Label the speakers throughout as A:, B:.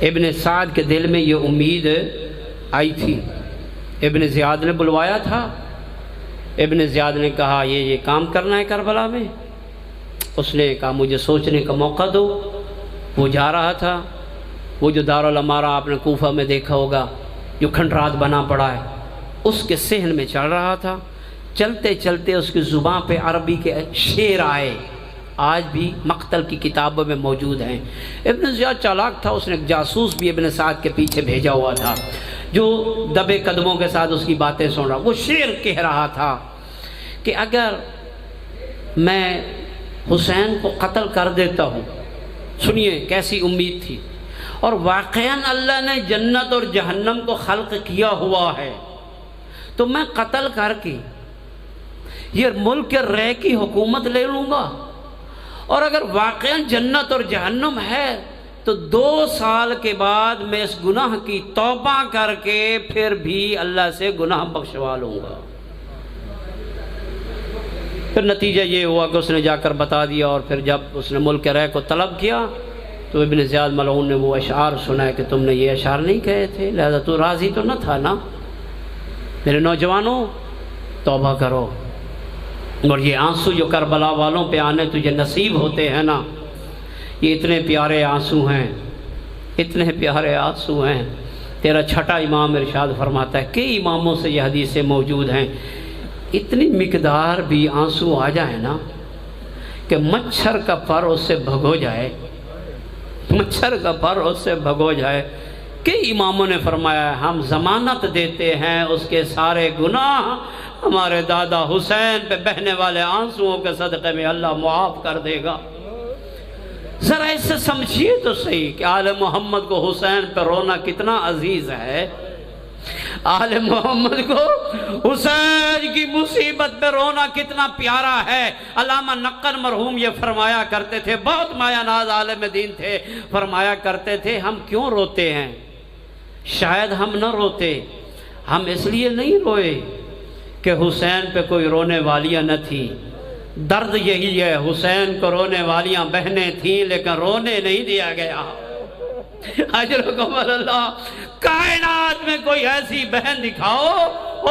A: ابن سعد کے دل میں یہ امید آئی تھی۔ ابن زیاد نے بلوایا تھا، ابن زیاد نے کہا یہ کام کرنا ہے کربلا میں۔ اس نے کہا مجھے سوچنے کا موقع دو۔ وہ جا رہا تھا، وہ جو دارالامارہ آپ نے کوفہ میں دیکھا ہوگا جو کھنڈرات بنا پڑا ہے، اس کے صحن میں چل رہا تھا۔ چلتے چلتے اس کی زبان پہ عربی کے شعر آئے، آج بھی مقتل کی کتابوں میں موجود ہیں۔ ابن زیاد چالاک تھا، اس نے ایک جاسوس بھی ابن سعد کے پیچھے بھیجا ہوا تھا جو دبے قدموں کے ساتھ اس کی باتیں سن رہا۔ وہ شعر کہہ رہا تھا کہ اگر میں حسین کو قتل کر دیتا ہوں، سنیے کیسی امید تھی، اور واقعاً اللہ نے جنت اور جہنم کو خلق کیا ہوا ہے، تو میں قتل کر کے یہ ملک کے رہ کی حکومت لے لوں گا، اور اگر واقعاً جنت اور جہنم ہے تو 2 سال کے بعد میں اس گناہ کی توبہ کر کے پھر بھی اللہ سے گناہ بخشوا لوں گا۔ پھر نتیجہ یہ ہوا کہ اس نے جا کر بتا دیا، اور پھر جب اس نے ملک رہ کو طلب کیا تو ابن زیاد ملعون نے وہ اشعار سنا کہ تم نے یہ اشعار نہیں کہے تھے، لہذا تو راضی تو نہ تھا نا۔ میرے نوجوانوں توبہ کرو، اور یہ آنسو جو کربلا والوں پہ آنے تجھے نصیب ہوتے ہیں نا، یہ اتنے پیارے آنسو ہیں، اتنے پیارے آنسو ہیں۔ تیرا چھٹا امام ارشاد فرماتا ہے، کئی اماموں سے یہ حدیثیں موجود ہیں، اتنی مقدار بھی آنسو آ جائے نا کہ مچھر کا پر اس سے بھگو جائے، مچھر کا پر اس سے بھگو جائے۔ کئی اماموں نے فرمایا ہم ضمانت دیتے ہیں اس کے سارے گناہ ہمارے دادا حسین پہ بہنے والے آنسوؤں کے صدقے میں اللہ معاف کر دے گا۔ ذرا اس سے سمجھیے تو صحیح کہ آل محمد کو حسین پہ رونا کتنا عزیز ہے، آل محمد کو حسین کی مصیبت پہ رونا کتنا پیارا ہے۔ علامہ نقل مرحوم یہ فرمایا کرتے تھے، بہت مایہ ناز عالم دین تھے، فرمایا کرتے تھے ہم کیوں روتے ہیں؟ شاید ہم نہ روتے، ہم اس لیے نہیں روئے کہ حسین پہ کوئی رونے والیاں نہ تھیں، درد یہی ہے حسین کو رونے والیاں بہنیں تھیں لیکن رونے نہیں دیا گیا۔ اجرکم اللہ، کائنات میں کوئی ایسی بہن دکھاؤ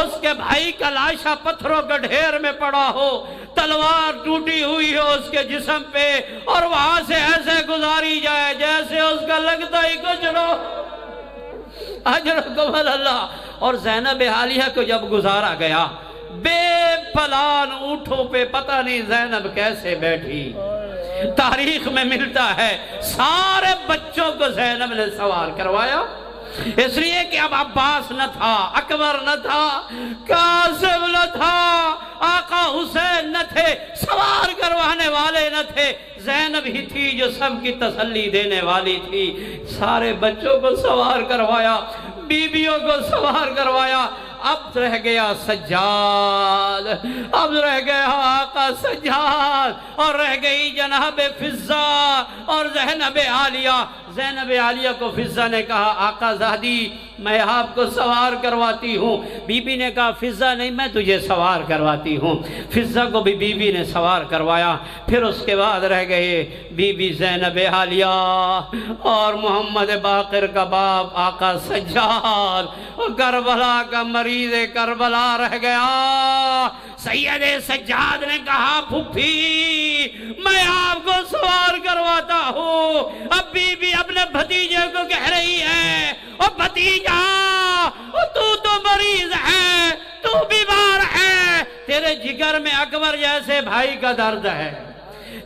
A: اس کے بھائی کا لاشا پتھروں کے ڈھیر میں پڑا ہو، تلوار ٹوٹی ہوئی ہو اس کے جسم پہ، اور وہاں سے ایسے گزاری جائے جیسے اس کا لگتا ہی کچھ نہ ہو۔ اجرکم اللہ۔ اور زینب عالیہ کو جب گزارا گیا، بے پلان اونٹوں پہ پتہ نہیں زینب کیسے بیٹھی، تاریخ میں ملتا ہے سارے بچوں کو زینب نے سوار کروایا، اس لیے کہ اب عباس نہ تھا، اکبر نہ تھا، قاسم نہ تھا، آقا حسین نہ تھے، سوار کروانے والے نہ تھے، زینب ہی تھی جو سب کی تسلی دینے والی تھی۔ سارے بچوں کو سوار کروایا، بیویوں کو سوار کروایا، اب رہ گیا سجاد، اب رہ گیا آقا سجاد، اور رہ گئی جناب فضہ اور زینب عالیہ۔ زینب عالیہ کو فضہ نے کہا آقا زادی میں آپ کو سوار کرواتی ہوں، بی بی نے کہا فضہ نہیں میں تجھے سوار کرواتی ہوں، فضہ کو بھی بی بی نے سوار کروایا۔ پھر اس کے بعد رہ گئے بی بی زینب عالیہ اور محمد باقر کا باپ آقا سجاد، اور کربلا کا مریض کربلا رہ گیا۔ سید سجاد نے کہا پھپھی میں آپ کو سوار کرواتا ہوں۔ اب بی بی اپنے بھتیجے کو کہہ رہی ہے او بھتیجا تو مریض ہے، تو بیمار ہے، تیرے جگر میں اکبر جیسے بھائی کا درد ہے،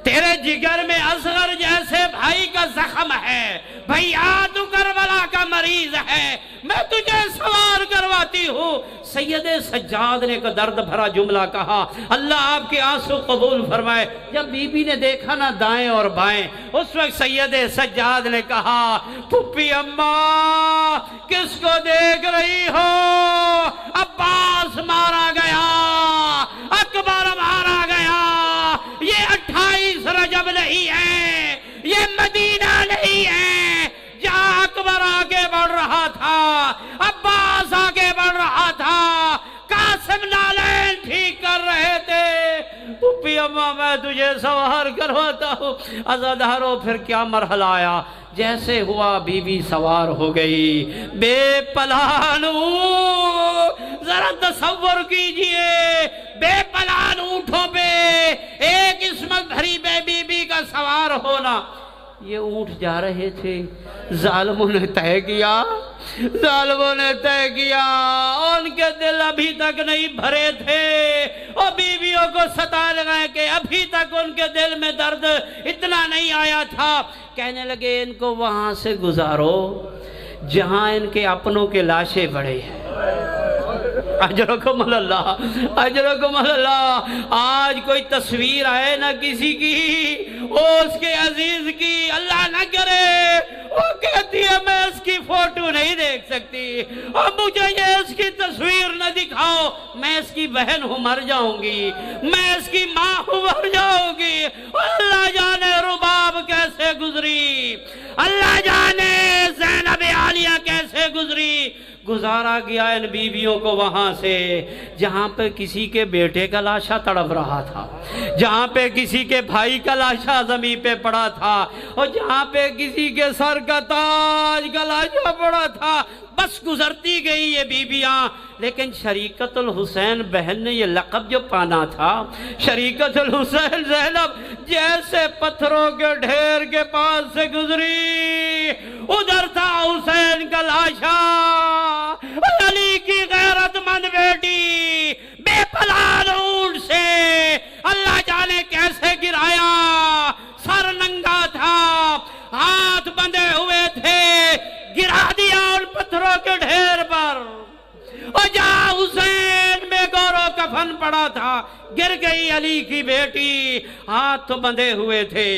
A: تیرے جگر میں اصغر جیسے بھائی کا زخم ہے، بھیا تو کربلا کا مریض ہے، میں تجھے سوار کرواتی ہوں۔ سید سجاد نے ایک درد بھرا جملہ کہا، اللہ آپ کے آنسو قبول فرمائے۔ جب بی بی نے دیکھا نا دائیں اور بائیں، اس وقت سید سجاد نے کہا پھپھی اماں کس کو دیکھ رہی ہو؟ عباس مارا گیا، اکبر مارا گیا، یہ 28 رجب نہیں ہے، یہ مدینہ نہیں ہے جہاں اکبر آگے بڑھ رہا تھا، عباس آگے بڑھ رہا تھا، قاسم نالین ٹھیک کر رہے تھے۔ پھپھی اماں میں تجھے سوار کرواتا ہوں۔ عزادارو پھر کیا مرحلہ آیا جیسے ہوا بی بی سوار ہو گئی بے پلان اونٹ۔ ذرا تصور کیجئے بے پلان اونٹوں پہ ایک عصمت بھری بی بی کا سوار ہونا۔ یہ اونٹ جا رہے تھے، ظالموں نے طے کیا، ظالموں نے طے کیا، ان کے دل ابھی تک نہیں بھرے تھے، اور بیویوں کو ستا لگائے کہ ابھی تک ان کے دل میں درد اتنا نہیں آیا تھا۔ کہنے لگے ان کو وہاں سے گزارو جہاں ان کے اپنوں کے لاشیں پڑے ہیں۔ اجرکم اللہ، اجرکم اللہ۔ آج کوئی تصویر آئے نہ کسی کی، اس کے عزیز کی، اللہ نہ کرے وہ کہتی ہے میں اس کی فوٹو نہیں دیکھ سکتی، اور مجھے یہ اس کی تصویر نہ دکھاؤ، میں اس کی بہن ہوں مر جاؤں گی، میں اس کی ماں ہوں مر جاؤں گی۔ اللہ جانے رباب کیسے گزری، اللہ جانے زینب عالیہ کیسے گزری۔ گزارا گیا ان بیویوں کو وہاں سے جہاں پہ کسی کے بیٹے کا لاشا تڑپ رہا تھا، جہاں پہ کسی کے بھائی کا لاشا زمین پہ پڑا تھا، اور جہاں پہ کسی کے سر کا تاج کا لاشا پڑا تھا۔ بس گزرتی گئی یہ بیویاں، لیکن شریکت الحسین بہن نے یہ لقب جو پانا تھا، شریکت الحسین زینب جیسے پتھروں کے ڈھیر کے پاس سے گزری، ادھر تھا حسین کا لاشا، علی کی غیرت مند بیٹی بے پلان اونٹ سے اللہ جانے کیسے گرایا، سر ننگا تھا، ہاتھ بندھے ہوئے تھے، گرا دیا ان پتھروں کے ڈھیر پر، اور جہاں حسین میں گورو کفن پڑا تھا گر گئی علی کی بیٹی، ہاتھ تو بندھے ہوئے تھے۔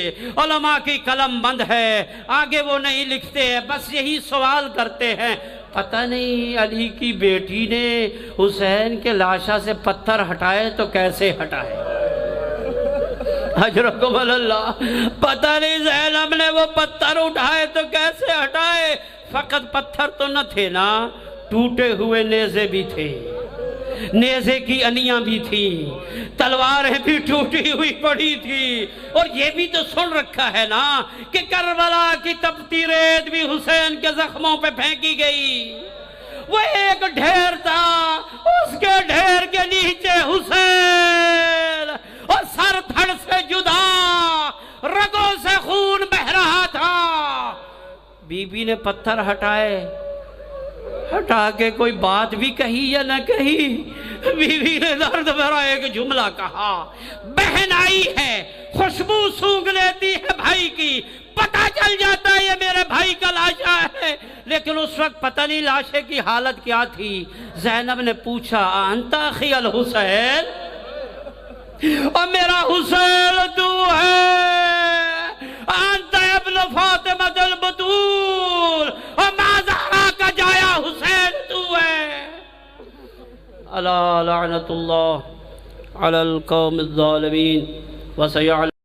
A: علماء کی قلم بند ہے، آگے وہ نہیں لکھتے ہیں، بس یہی سوال کرتے ہیں پتہ نہیں علی کی بیٹی نے حسین کے لاشا سے پتھر ہٹائے تو کیسے ہٹائے، اجرکم اللہ، پتہ نہیں زینب نے وہ پتھر اٹھائے تو کیسے ہٹائے۔ فقط پتھر تو نہ تھے نا، ٹوٹے ہوئے نیزے بھی تھے، نیزے کی انیاں بھی تھیں، تلواریں بھی ٹوٹی ہوئی پڑی تھی، اور یہ بھی تو سن رکھا ہے نا کہ کربلا کی تپتی ریت بھی حسین کے زخموں پہ پھینکی گئی۔ وہ ایک ڈھیر تھا، اس کے ڈھیر کے نیچے حسین، اور سر دھڑ سے جدا، رگوں سے خون بہ رہا تھا۔ بی بی نے پتھر ہٹائے، ہٹا کے کوئی بات بھی کہی یا نہ کہی، بیوی نے درد بھرا ایک جملہ کہا، بہن آئی ہے، خوشبو سونگھ لیتی ہے بھائی کی، پتہ چل جاتا ہے یہ میرے بھائی کا لاشا ہے، لیکن اس وقت پتہ نہیں لاشے کی حالت کیا تھی۔ زینب نے پوچھا انت اخی الحسین، اور میرا حسین تو ہے، انت ابن فاطمہ البتول، اور مازہرہ کا جایا حسین تو ہے۔ الا لعنت اللہ علی القوم الظالمین وسیعلم